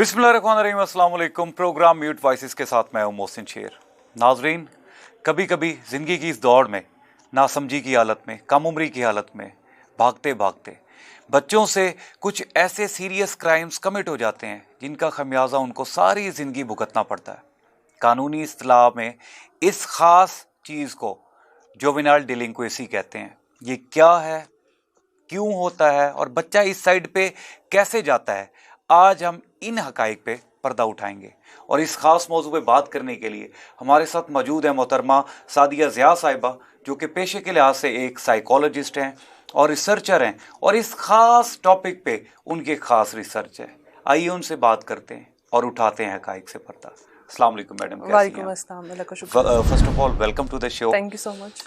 बिस्मिल्लाहिर्रहमानिर्रहीम, अस्सलाम वालेकुम। प्रोग्राम म्यूट वॉइसेस के साथ मैं हूं मोहसिन शेर। नाजरीन, कभी कभी ज़िंदगी की इस दौड़ में, नासमझी की हालत में, कम उम्री की हालत में भागते भागते बच्चों से कुछ ऐसे सीरियस क्राइम्स कमिट हो जाते हैं जिनका खमियाजा उनको सारी ज़िंदगी भुगतना पड़ता है। कानूनी इस्तिलाह में इस ख़ास चीज़ को जुवेनाइल डिलिंक्वेंसी कहते हैं। ये क्या है, क्यों होता है और बच्चा इस साइड पे कैसे जाता है, आज हम इन हकाइक पे पर्दा उठाएंगे। और इस खास मौजू पे बात करने के लिए हमारे साथ मौजूद है मोहतरमा सादिया ज़िया साहिबा, जो कि पेशे के लिहाज से एक साइकोलॉजिस्ट हैं और रिसर्चर हैं, और इस खास टॉपिक पे उनके खास रिसर्च है। आइए उनसे बात करते हैं और उठाते हैं हकाइक से पर्दा। अस्सलाम वालेकुम मैडम। वालेकुम अस्सलाम, अल्लाह का शुक्र। First of all welcome to the show. Thank you so much.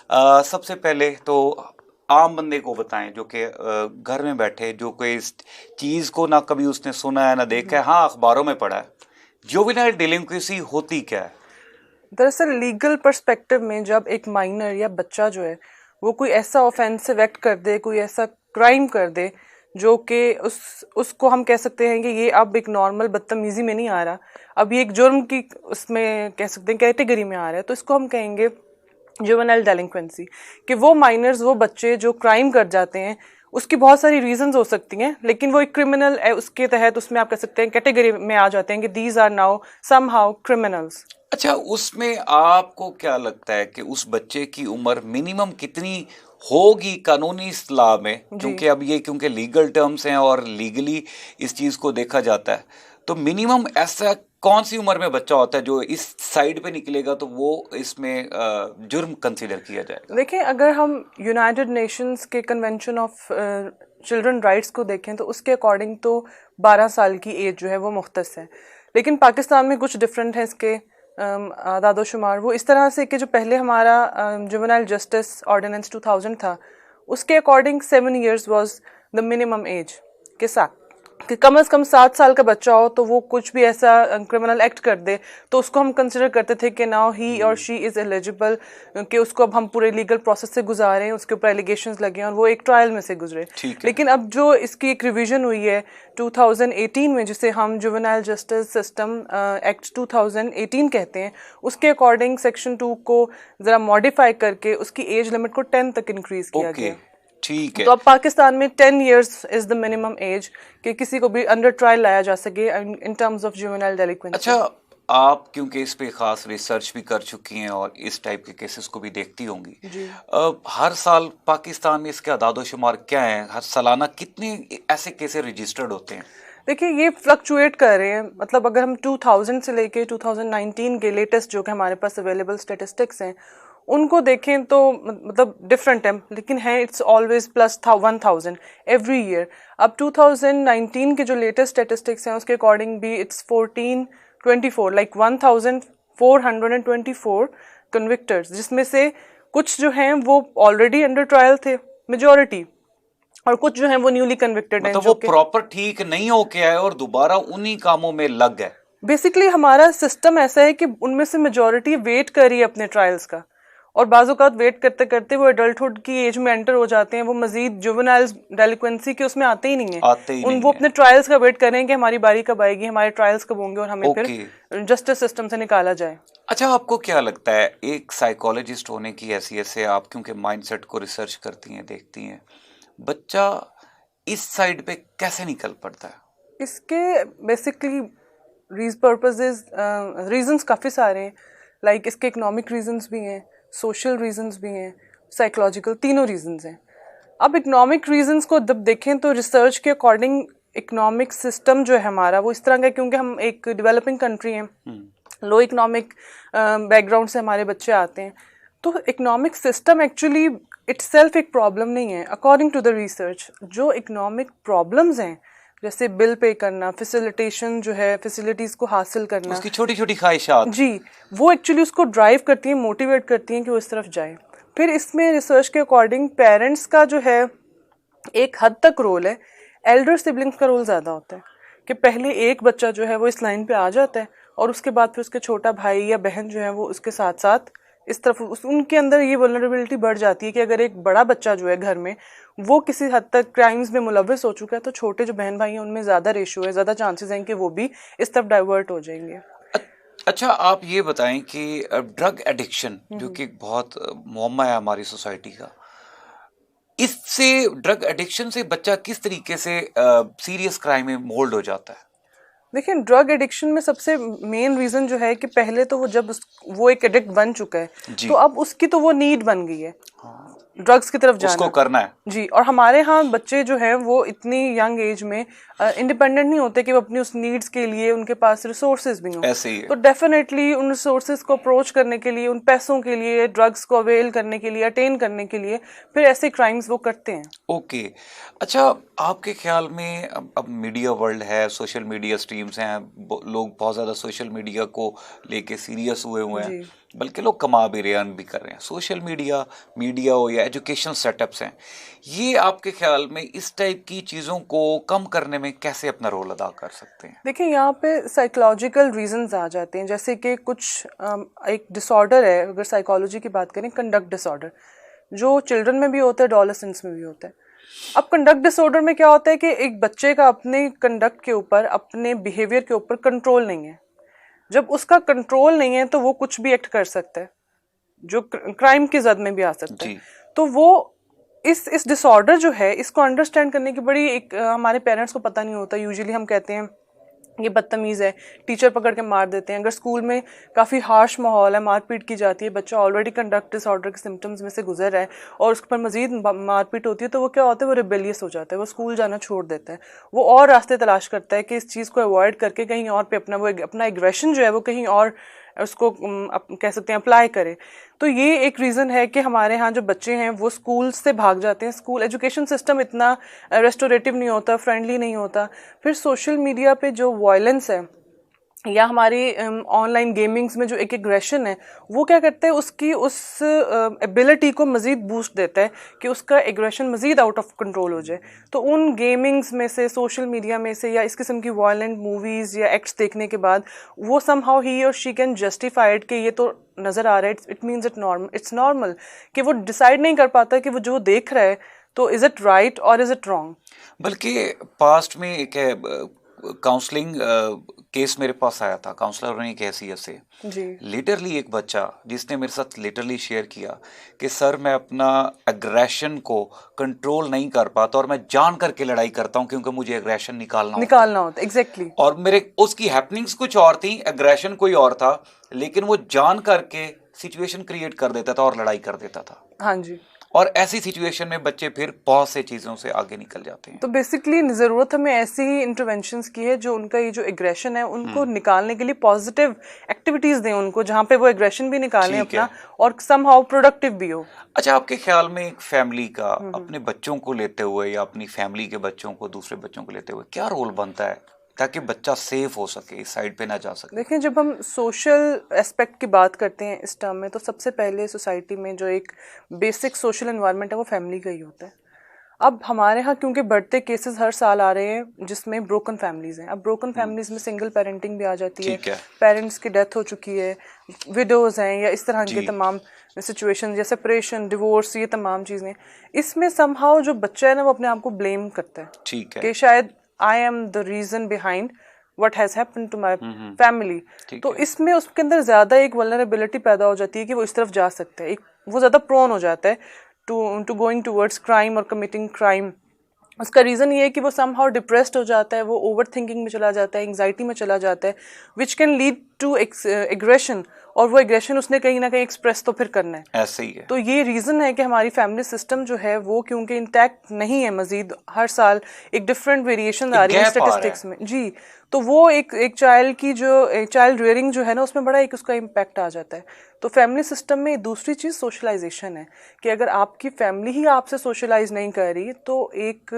सबसे पहले तो आम बंदे को बताएं जो कि घर में बैठे, जो कोई इस चीज़ को ना कभी उसने सुना है ना देखा है, हाँ अखबारों में पढ़ा है, जुवेनाइल डिलिंक्वेंसी होती क्या है? दरअसल लीगल पर्सपेक्टिव में जब एक माइनर या बच्चा जो है वो कोई ऐसा ऑफेंसिव एक्ट कर दे, कोई ऐसा क्राइम कर दे जो कि उसको हम कह सकते हैं कि ये अब एक नॉर्मल बदतमीजी में नहीं आ रहा, अब ये एक जुर्म की उसमें कह सकते हैं कैटेगरी में आ रहा है, तो इसको हम कहेंगे जुवेनाइल डेलिंक्वेंसी। कि वो माइनर्स, वो बच्चे जो क्राइम कर जाते हैं, उसकी बहुत सारी रीजंस हो सकती हैं, लेकिन वो एक क्रिमिनल उसके तहत उसमें आप कह सकते हैं कैटेगरी में आ जाते हैं कि these are now somehow criminals. अच्छा, उसमें आपको क्या लगता है कि उस बच्चे की उम्र मिनिमम कितनी होगी कानूनी इस्तिलाह में? क्योंकि अब ये क्योंकि लीगल टर्म्स हैं और लीगली इस चीज़ को देखा जाता है, तो मिनिमम ऐसा कौन सी उम्र में बच्चा होता है जो इस साइड पे निकलेगा तो वो इसमें जुर्म कंसीडर किया जाएगा? देखिए, अगर हम यूनाइटेड नेशंस के कन्वेंशन ऑफ चिल्ड्रन राइट्स को देखें तो उसके अकॉर्डिंग तो 12 साल की एज जो है वो मुख्तस है, लेकिन पाकिस्तान में कुछ डिफरेंट है इसके आदादोशुमार। वो इस तरह से कि जो पहले हमारा जुवेनाइल जस्टिस ऑर्डिनेंस 2000 था, उसके according 7 years was the minimum age के साथ कि कम से कम 7 साल का बच्चा हो तो वो कुछ भी ऐसा क्रिमिनल एक्ट कर दे तो उसको हम कंसिडर करते थे कि नाउ ही और शी इज़ एलिजिबल, कि उसको अब हम पूरे लीगल प्रोसेस से गुजारें, उसके ऊपर एलिगेशंस लगे और वो एक ट्रायल में से गुजरे। लेकिन अब जो इसकी एक रिवीजन हुई है 2018 में, जिसे हम जुवेनाइल जस्टिस सिस्टम एक्ट 2018 कहते हैं, उसके अकॉर्डिंग सेक्शन 2 को ज़रा मॉडिफाई करके उसकी एज लिमिट को 10 तक इंक्रीज किया गया। ठीक है। तो अब पाकिस्तान में 10 years is the minimum age कि किसी को भी अंडर ट्रायल लाया जा सके इन टर्म्स ऑफ जुवेनाइल डेलिक्वेंसी। अच्छा, आप क्योंकि इस पे खास रिसर्च भी कर चुकी हैं और इस टाइप के केसेस को भी देखती होंगी, हर साल पाकिस्तान में इसके आदादोशुमार क्या हैं? हर सालाना कितने ऐसे केसेस रजिस्टर्ड होते हैं? देखिए, ये फ्लक्चुएट कर रहे हैं। मतलब अगर हम 2000 से लेके 2019 के लेटेस्ट जो कि हमारे पास अवेलेबल स्टेटिस्टिक्स हैं उनको देखें तो मतलब डिफरेंट है, लेकिन है it's always plus 1000 every year. अब 2019 के जो लेटेस्ट स्टेटिस्टिक्स हैं उसके अकॉर्डिंग भी इट्स 1424, लाइक 1424 कन्विक्टर्स, जिसमें से कुछ जो हैं वो ऑलरेडी अंडर ट्रायल थे मेजॉरिटी, और कुछ जो हैं वो न्यूली कन्विक्टेड हैं। मतलब वो प्रॉपर ठीक नहीं होके आए और दोबारा उन्हीं कामों में लग गए। बेसिकली हमारा सिस्टम ऐसा है कि उनमें से मेजॉरिटी वेट कर रही है अपने ट्रायल्स का, और बाज़-औक़ात वेट करते करते वो एडल्टहुड की एज में एंटर हो जाते हैं, वो मजीद जुवेनाइल डेलिक्वेंसी के उसमें आते ही नहीं है, वो अपने ट्रायल्स का वेट कर रहे हैं कि हमारी बारी कब आएगी, हमारे ट्रायल्स कब होंगे और हमें फिर जस्टिस सिस्टम से निकाला जाए। अच्छा, आपको क्या लगता है एक साइकोलॉजिस्ट होने की हैसियत से, आप क्योंकि माइंडसेट को रिसर्च करती हैं, देखती हैं, बच्चा इस साइड पे कैसे निकल पड़ता है? इसके बेसिकली रीजंस काफ़ी सारे हैं, लाइक इसके इकोनॉमिक रीजंस भी हैं, सोशल रीजंस भी हैं, साइकोलॉजिकल, तीनों रीजंस हैं। अब इकोनॉमिक रीजंस को जब देखें तो रिसर्च के अकॉर्डिंग इकोनॉमिक सिस्टम जो है हमारा वो इस तरह का, क्योंकि हम एक डेवलपिंग कंट्री हैं, लो इकोनॉमिक बैकग्राउंड से हमारे बच्चे आते हैं, तो इकोनॉमिक सिस्टम एक्चुअली इटसेल्फ एक प्रॉब्लम नहीं है। अकॉर्डिंग टू द रिसर्च, जो इकोनॉमिक प्रॉब्लम्स हैं जैसे बिल पे करना, फैसिलिटेशन जो है, फैसिलिटीज़ को हासिल करना, उसकी छोटी छोटी ख्वाहिशात, जी, वो एक्चुअली उसको ड्राइव करती हैं, मोटिवेट करती हैं कि वो इस तरफ जाए। फिर इसमें रिसर्च के अकॉर्डिंग पेरेंट्स का जो है एक हद तक रोल है, एल्डर सिबलिंग्स का रोल ज़्यादा होता है कि पहले एक बच्चा जो है वो इस लाइन पे आ जाता है और उसके बाद फिर उसके छोटा भाई या बहन जो है वो उसके साथ साथ इस तरफ उनके अंदर ये वल्नरेबिलिटी बढ़ जाती है कि अगर एक बड़ा बच्चा जो है घर में वो किसी हद तक क्राइम्स में मुलव्वस हो चुका है तो छोटे जो बहन भाई हैं उनमें ज़्यादा रेशियो है, ज़्यादा चांसेस हैं कि वो भी इस तरफ डाइवर्ट हो जाएंगे। अच्छा, आप ये बताएं कि ड्रग एडिक्शन जो कि एक बहुत मुअम्मा है हमारी सोसाइटी का, इससे ड्रग एडिक्शन से बच्चा किस तरीके से सीरियस क्राइम में मोल्ड हो जाता है? देखिए, ड्रग एडिक्शन में सबसे मेन रीजन जो है कि पहले तो वो जब वो एक एडिक्ट बन चुका है जी। तो अब उसकी तो वो नीड बन गई है हाँ, ड्रग्स की तरफ जाना, उसको करना है जी। और हमारे यहाँ बच्चे जो है वो इतनी यंग एज में इंडिपेंडेंट नहीं होते कि वो अपनी उस नीड्स के लिए उनके पास रिसोर्सेज भी हों। ऐसे ही है। तो डेफिनेटली उन रिसोर्सेज को अप्रोच करने के लिए, उन पैसों के लिए, ड्रग्स को अवेल करने के लिए, अटेन करने के लिए फिर ऐसे क्राइम्स वो करते हैं। ओके। अच्छा, आपके ख्याल में अब मीडिया वर्ल्ड है, सोशल मीडिया स्ट्रीम्स हैं, लोग बहुत ज़्यादा सोशल मीडिया को लेके सीरियस हुए हैं, बल्कि लोग कमा भी रहे हैं, अर्न भी कर रहे हैं। सोशल मीडिया हो या एजुकेशनल सेटअप्स हैं, ये आपके ख्याल में इस टाइप की चीज़ों को कम करने में कैसे अपना रोल अदा कर सकते हैं? देखिए, यहाँ पे साइकोलॉजिकल रीजंस आ जाते हैं, जैसे कि कुछ एक डिसऑर्डर है, अगर साइकोलॉजी की बात करें, कंडक्ट डिसऑर्डर, जो चिल्ड्रन में भी होता है, एडोलेसेंट्स में भी होता है। अब कंडक्ट डिसऑर्डर में क्या होता है कि एक बच्चे का अपने कंडक्ट के ऊपर, अपने बिहेवियर के ऊपर कंट्रोल नहीं है। जब उसका कंट्रोल नहीं है तो वो कुछ भी एक्ट कर सकता है, जो क्राइम की जद में भी आ सकता है। तो वो इस डिसऑर्डर जो है, इसको अंडरस्टैंड करने की बड़ी एक हमारे पेरेंट्स को पता नहीं होता। यूजुअली हम कहते हैं ये बदतमीज़ है, टीचर पकड़ के मार देते हैं। अगर स्कूल में काफ़ी हार्श माहौल है, मारपीट की जाती है, बच्चा ऑलरेडी कंडक्ट डिसऑर्डर के सिम्टम्स में से गुजर रहा है और उसके पर मजीद मारपीट होती है, तो वो क्या होता है, वो रिबेलियस हो जाता है, वो स्कूल जाना छोड़ देता है, वो और रास्ते तलाश करता है कि इस चीज़ को अवॉइड करके कहीं और पे अपना एग्रेशन जो है वो कहीं और उसको कह सकते हैं अप्लाई करे। तो ये एक रीज़न है कि हमारे यहाँ जो बच्चे हैं वो स्कूल से भाग जाते हैं। स्कूल एजुकेशन सिस्टम इतना रेस्टोरेटिव नहीं होता, फ्रेंडली नहीं होता। फिर सोशल मीडिया पे जो वायलेंस है या हमारी ऑनलाइन गेमिंग्स में जो एक एग्रेशन है, वो क्या करता है, उसकी उस एबिलिटी को मज़ीद बूस्ट देता है कि उसका एग्रेशन मज़ीद आउट ऑफ कंट्रोल हो जाए। तो उन गेमिंग्स में से, सोशल मीडिया में से या इस किस्म की वायलेंट मूवीज़ या एक्ट्स देखने के बाद वो समहाउ ही और शी कैन जस्टिफाइड कि ये तो नज़र आ रहा है, इट मीन्स इट्स नॉर्मल, कि वो डिसाइड नहीं कर पाता कि वो जो देख रहा है तो इज़ इट राइट और इज़ इट रॉन्ग। बल्कि पास्ट में एक काउंसलिंग केस मेरे पास आया था, काउंसलर ने एक हैसियत से जी। लिटरली एक बच्चा जिसने मेरे साथ लिटरली शेयर किया कि सर मैं अपना एग्रेशन को कंट्रोल नहीं कर पाता और मैं जान करके लड़ाई करता हूँ क्योंकि मुझे एग्रेशन निकालना होता। एग्जैक्टली। और मेरे उसकी हैपनिंग्स कुछ और थी, एग्रेशन कोई और था, लेकिन वो जान करके सिचुएशन क्रिएट कर देता था और लड़ाई कर देता था। हाँ जी। और ऐसी सिचुएशन में बच्चे फिर बहुत से चीज़ों से आगे निकल जाते हैं। तो बेसिकली ज़रूरत हमें ऐसी ही इंटरवेंशंस की है जो उनका ये जो एग्रेशन है उनको निकालने के लिए पॉजिटिव एक्टिविटीज़ दें उनको, जहाँ पे वो एग्रेशन भी निकालें अपना और समहाउ प्रोडक्टिव भी हो। अच्छा, आपके ख्याल में एक फैमिली का अपने बच्चों को लेते हुए या अपनी फैमिली के बच्चों को दूसरे बच्चों को लेते हुए क्या रोल बनता है ताकि बच्चा सेफ हो सके, इस साइड पे ना जा सके? देखिए, जब हम सोशल एस्पेक्ट की बात करते हैं इस टर्म में, तो सबसे पहले सोसाइटी में जो एक बेसिक सोशल एनवायरनमेंट है वो फैमिली का ही होता है। अब हमारे यहाँ क्योंकि बढ़ते केसेस हर साल आ रहे हैं जिसमें ब्रोकन फैमिलीज हैं। अब ब्रोकन फैमिलीज में सिंगल पेरेंटिंग भी आ जाती है, पेरेंट्स की डेथ हो चुकी है, विडोज हैं या इस तरह के तमाम सिचुएशन या सेपरेशन, डिवोर्स, ये तमाम चीज़ें। इसमें समहाउ जो बच्चा है ना वो अपने आप को ब्लेम करता है, ठीक है, कि शायद I am the reason behind what has happened to my family. तो इसमें उसके अंदर ज्यादा एक वल्नरेबिलिटी पैदा हो जाती है कि वो इस तरफ जा सकता है, वो ज्यादा प्रोन हो जाता है टू गोइंग टूवर्ड्स क्राइम और कमिटिंग क्राइम। उसका रीज़न ये है कि वो समहाउ डिप्रेस्ड हो जाता है, वो ओवर थिंकिंग में चला जाता है, एंग्जाइटी में चला जाता है, which can lead to aggression, और वो एग्रेशन उसने कहीं ना कहीं एक्सप्रेस तो फिर करना है। ऐसे ही है। तो ये रीज़न है कि हमारी फैमिली सिस्टम जो है वो क्योंकि इंटैक्ट नहीं है, मजीद हर साल एक डिफरेंट वेरिएशन आ रही है स्टेटिस्टिक्स में जी। तो वो एक चाइल्ड की जो चाइल्ड रियरिंग जो है ना उसमें बड़ा एक उसका इम्पैक्ट आ जाता है। तो फैमिली सिस्टम में दूसरी चीज़ सोशलाइजेशन है कि अगर आपकी फैमिली ही आपसे सोशलाइज नहीं कर रही तो एक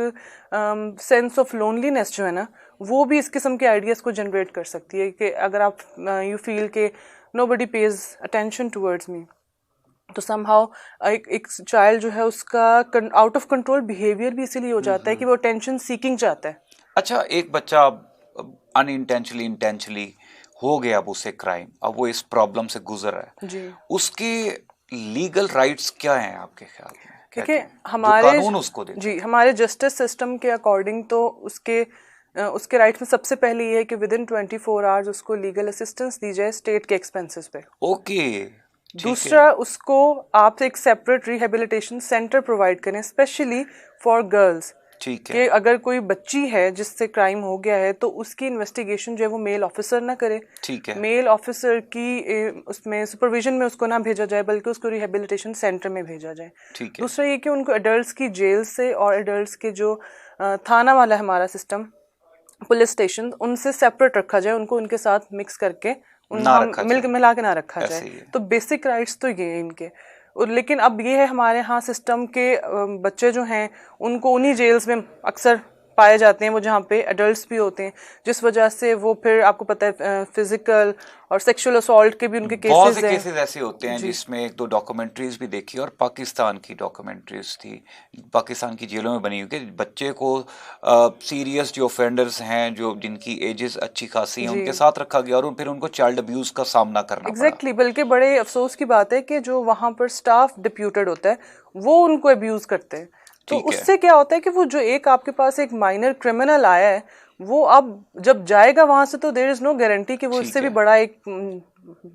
सेंस ऑफ लोनलीनेस जो है ना वो भी इस किस्म के आइडियाज़ को जनरेट कर सकती है कि अगर आप यू फील के nobody pays attention towards me, तो somehow एक चाइल्ड जो है उसका आउट ऑफ कंट्रोल बिहेवियर भी इसीलिए हो जाता है कि वो अटेंशन सीकिंग चाहता है। अच्छा, एक बच्चा अनइंटेंशनली इंटेंशनली हो गया अब उसे क्राइम, अब वो इस प्रॉब्लम से गुजर रहा है, जी, उसके लीगल राइट्स क्या हैं आपके ख्याल में? क्योंकि जो हमारे कानून उसको देता जी हमारे जस्टिस सिस्टम के अकॉर्डिंग तो उसके राइट्स में सबसे पहले ये है कि विद इन 24 आवर्स उसको लीगल असिस्टेंस दी जाए स्टेट के एक्सपेंसेस पे। ओके, ठीक है, दूसरा, उसको आप एक सेपरेट रिहेबिलिटेशन सेंटर प्रोवाइड करें स्पेशली फॉर गर्ल्स, ठीक कि है, अगर कोई बच्ची है जिससे क्राइम हो गया है तो उसकी इन्वेस्टिगेशन जो है वो मेल ऑफिसर ना करे, ठीक है, मेल ऑफिसर की उसमें सुपरविजन में उसको ना भेजा जाए बल्कि उसको रिहेबिलिटेशन सेंटर में भेजा जाए। ठीक है, दूसरा ये कि उनको एडल्ट्स की जेल से और एडल्ट्स के जो थाना वाला हमारा सिस्टम, पुलिस स्टेशन, उनसे सेपरेट रखा जाए, उनको उनके साथ मिक्स करके ना हम रखा मिल जाए, मिला के ना रखा ऐसे जाए। ही है। तो बेसिक राइट्स तो ये हैं इनके। और लेकिन अब ये है हमारे यहाँ सिस्टम के बच्चे जो हैं उनको उन्हीं जेल्स में अक्सर पाए जाते हैं वो जहाँ पे एडल्ट्स भी होते हैं, जिस वजह से वो फिर आपको पता है फिजिकल और सेक्सुअल असॉल्ट के भी उनके बहुत केसेस से हैं। केसेस ऐसे होते हैं जिसमें एक दो डॉक्यूमेंट्रीज भी देखी और पाकिस्तान की डॉक्यूमेंट्रीज थी, पाकिस्तान की जेलों में बनी हुई कि बच्चे को सीरियस जो ऑफेंडर्स हैं जो जिनकी एजेस अच्छी खासी हैं जी उनके साथ रखा गया और फिर उनको चाइल्ड अब्यूज का सामना करना पड़ा। एग्जैक्टली बल्कि बड़े अफसोस की बात है कि जो वहां पर स्टाफ डिप्यूटेड होता है वो उनको अब्यूज करते हैं। तो ठीक है, उससे क्या होता है कि वो जो एक आपके पास एक माइनर क्रिमिनल आया है वो अब जब जाएगा वहां से तो देयर इज नो गारंटी कि वो ठीक इससे भी है, बड़ा एक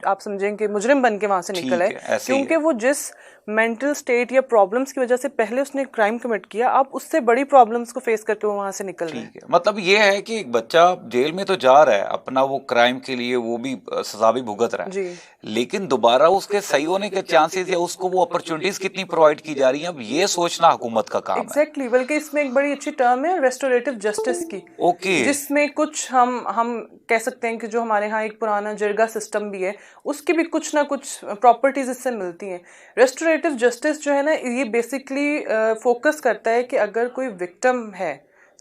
आप समझें कि मुजरिम बन के वहां से निकल ठीक आए, है, ऐसे ही क्योंकि है। वो जिस मेंटल स्टेट या प्रॉब्लम्स की वजह से पहले उसने क्राइम कमिट किया अब उससे बड़ी प्रॉब्लम्स को फेस करके वो वहां से निकल रहे हैं। ठीक है, मतलब ये है कि एक बच्चा जेल में तो जा रहा है अपना वो क्राइम के लिए, वो भी सजा भी भुगत रहा जी है, लेकिन दोबारा उसके सही होने के चांसेस या उसको वो अपॉर्चुनिटीज कितनी प्रोवाइड की जा रही हैं, अब ये सोचना हुकूमत का काम है। एग्जैक्टली बल्कि इसमें एक बड़ी अच्छी टर्म है रेस्टोरेटिव जस्टिस की, ओके, जिसमें कुछ हम कह सकते हैं कि जो हमारे यहाँ एक पुराना जिरगा सिस्टम भी है उसकी भी कुछ ना कुछ प्रॉपर्टीज इससे मिलती हैं। रेस्टोरेटिव जस्टिस जो है ना ये बेसिकली फोकस करता है कि अगर कोई विक्टिम है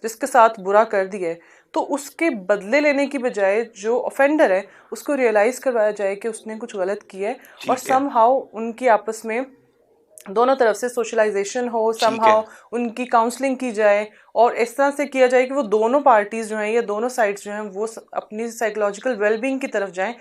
जिसके साथ बुरा कर दिया है तो उसके बदले लेने की बजाय जो ऑफेंडर है उसको रियलाइज करवाया जाए कि उसने कुछ गलत किया है और ठीक है, समहाउ उनकी आपस में दोनों तरफ से सोशलाइजेशन हो, ठीक है, समहाउ उनकी काउंसलिंग की जाए और इस तरह से किया जाए कि वो दोनों पार्टीज जो हैं या दोनों साइड्स जो हैं वो अपनी साइकोलॉजिकल वेलबींग की तरफ जाएं,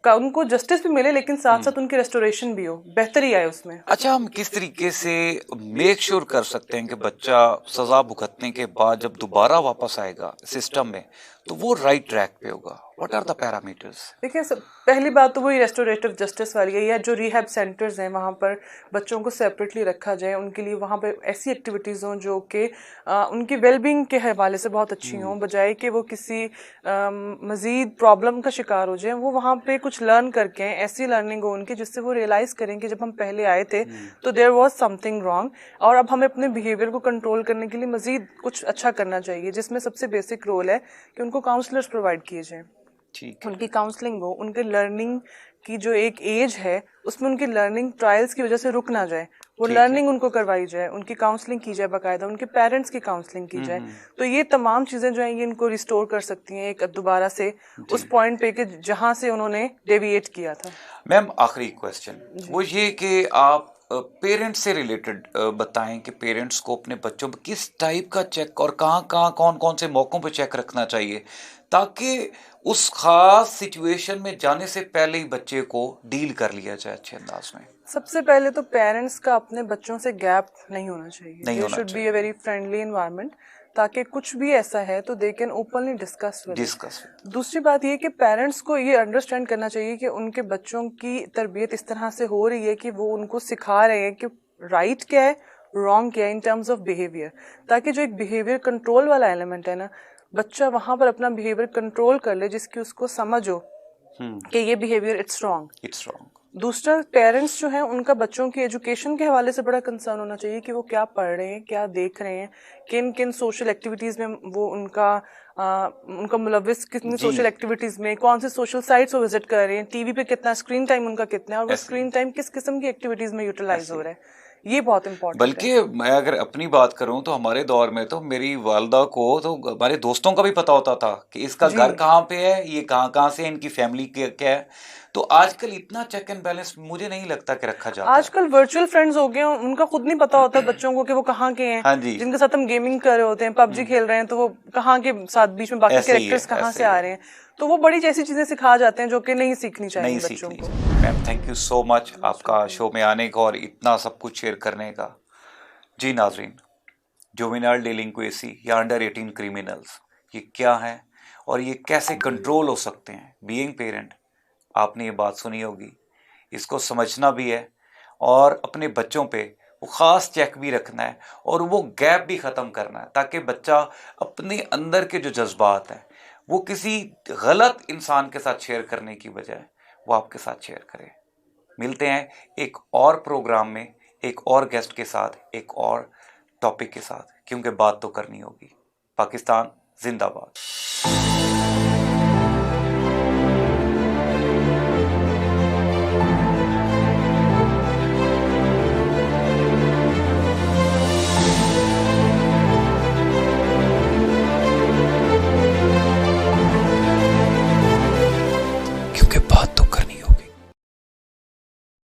उनको जस्टिस भी मिले लेकिन साथ साथ उनकी रेस्टोरेशन भी हो, बेहतरी आए उसमें। अच्छा, हम किस तरीके से मेक श्योर कर सकते हैं कि बच्चा सजा भुगतने के बाद जब दोबारा वापस आएगा सिस्टम में तो वो राइट ट्रैक पे होगा? What are the parameters? देखिए पहली बात तो वही रेस्टोरेटिव जस्टिस वाली है, या जो रिहैब सेंटर्स हैं वहाँ पर बच्चों को सेपरेटली रखा जाए, उनके लिए वहाँ पर ऐसी एक्टिविटीज़ हों जो कि उनकी वेलबींग के हवाले से बहुत अच्छी हों, बजाय कि वो किसी मज़ीद प्रॉब्लम का शिकार हो जाए। वो वहाँ पे कुछ लर्न करके आएं, ऐसी लर्निंग हो उनकी जिससे वो रियलाइज़ करें कि जब हम पहले आए थे तो देयर वाज समथिंग रॉन्ग और अब हमें अपने बिहेवियर को कंट्रोल करने के लिए मज़ीद कुछ अच्छा करना चाहिए, जिसमें सबसे बेसिक रोल है कि उनको काउंसलर्स प्रोवाइड किए जाएं, ठीक है, उनकी काउंसलिंग हो, उनके लर्निंग की जो एक एज है उसमें उनकी लर्निंग ट्रायल्स की वजह से रुक ना जाए, वो ठीक है, लर्निंग उनको करवाई जाए, उनकी काउंसलिंग की जाए, बाकायदा उनके पेरेंट्स की काउंसलिंग की जाए। तो ये तमाम चीज़ें जो हैं ये इनको रिस्टोर कर सकती हैं एक दोबारा से उस पॉइंट पे कि जहाँ से उन्होंने डेविएट किया था। मैम आखिरी क्वेश्चन वो ये कि आप पेरेंट्स से रिलेटेड बताएं कि पेरेंट्स को अपने बच्चों पर किस टाइप का चेक और कहाँ कौन कौन से मौकों पर चेक रखना चाहिए ताकि उस खास सिचुएशन में जाने से पहले ही बच्चे को डील कर लिया जाए अच्छे अंदाज में। सबसे पहले तो पेरेंट्स का अपने बच्चों से गैप नहीं होना चाहिए, नहीं देयर होना शुड बी चाहिए। अ वेरी फ्रेंडली एनवायरनमेंट, ताकि कुछ भी ऐसा है तो they can openly discuss with it. Discuss. दूसरी बात ये कि पेरेंट्स को ये अंडरस्टैंड करना चाहिए कि उनके बच्चों की तरबियत इस तरह से हो रही है कि वो उनको सिखा रहे हैं कि राइट क्या है, रॉन्ग क्या है इन टर्म्स ऑफ बिहेवियर, ताकि जो एक बिहेवियर कंट्रोल वाला एलिमेंट है ना, बच्चा वहां पर अपना बिहेवियर कंट्रोल कर ले जिसकी उसको समझ हो कि ये बिहेवियर इट्स रॉन्ग। दूसरा, पेरेंट्स जो हैं उनका बच्चों की एजुकेशन के हवाले से बड़ा कंसर्न होना चाहिए कि वो क्या पढ़ रहे हैं, क्या देख रहे हैं, किन किन सोशल एक्टिविटीज़ में वो उनका मुलविस कितनी सोशल एक्टिविटीज़ में, कौन से सोशल साइट्स वो विजिट कर रहे हैं, टीवी पे कितना स्क्रीन टाइम उनका कितना है और वो स्क्रीन टाइम किस किस्म की एक्टिविटीज़ में यूटिलाइज हो रहा है, ये बहुत इंपॉर्टेंट है। बल्कि मैं अगर अपनी बात करूं तो हमारे दौर में तो मेरी वालदा को तो हमारे दोस्तों का भी पता होता था कि इसका घर कहाँ पे है, ये कहाँ से है, इनकी फैमिली क्या है। तो आजकल इतना चेक एंड बैलेंस मुझे नहीं लगता कि रखा जाता है। आजकल वर्चुअल फ्रेंड्स हो गए हैं, उनका खुद नहीं पता होता बच्चों को कि वो कहाँ के हैं। हाँ जी। जिनके साथ हम गेमिंग कर रहे होते हैं, पबजी खेल रहे हैं, तो वो कहाँ के साथ बीच में बाकी ऐसे ही है, कैरेक्टर्स कहाँ ऐसे से ही आ है। रहे हैं। तो वो बड़ी जैसी चीजें सिखा जाते हैं जो कि नहीं सीखनी चाहिए नहीं बच्चों सीखनी को। चाहिए। Ma'am thank you so much आपका शो में आने का और इतना सब कुछ शेयर करने का। जी नाजरीन, जुवेनाइल डेलिंक्वेंसी या अंडर 18 क्रिमिनल्स ये क्या है और ये कैसे कंट्रोल हो सकते हैं। बीइंग पेरेंट आपने ये बात सुनी होगी, इसको समझना भी है और अपने बच्चों पे वो ख़ास चेक भी रखना है और वो गैप भी ख़त्म करना है ताकि बच्चा अपने अंदर के जो जज्बात हैं वो किसी गलत इंसान के साथ शेयर करने की बजाय वो आपके साथ शेयर करे। मिलते हैं एक और प्रोग्राम में एक और गेस्ट के साथ एक और टॉपिक के साथ, क्योंकि बात तो करनी होगी। पाकिस्तान जिंदाबाद।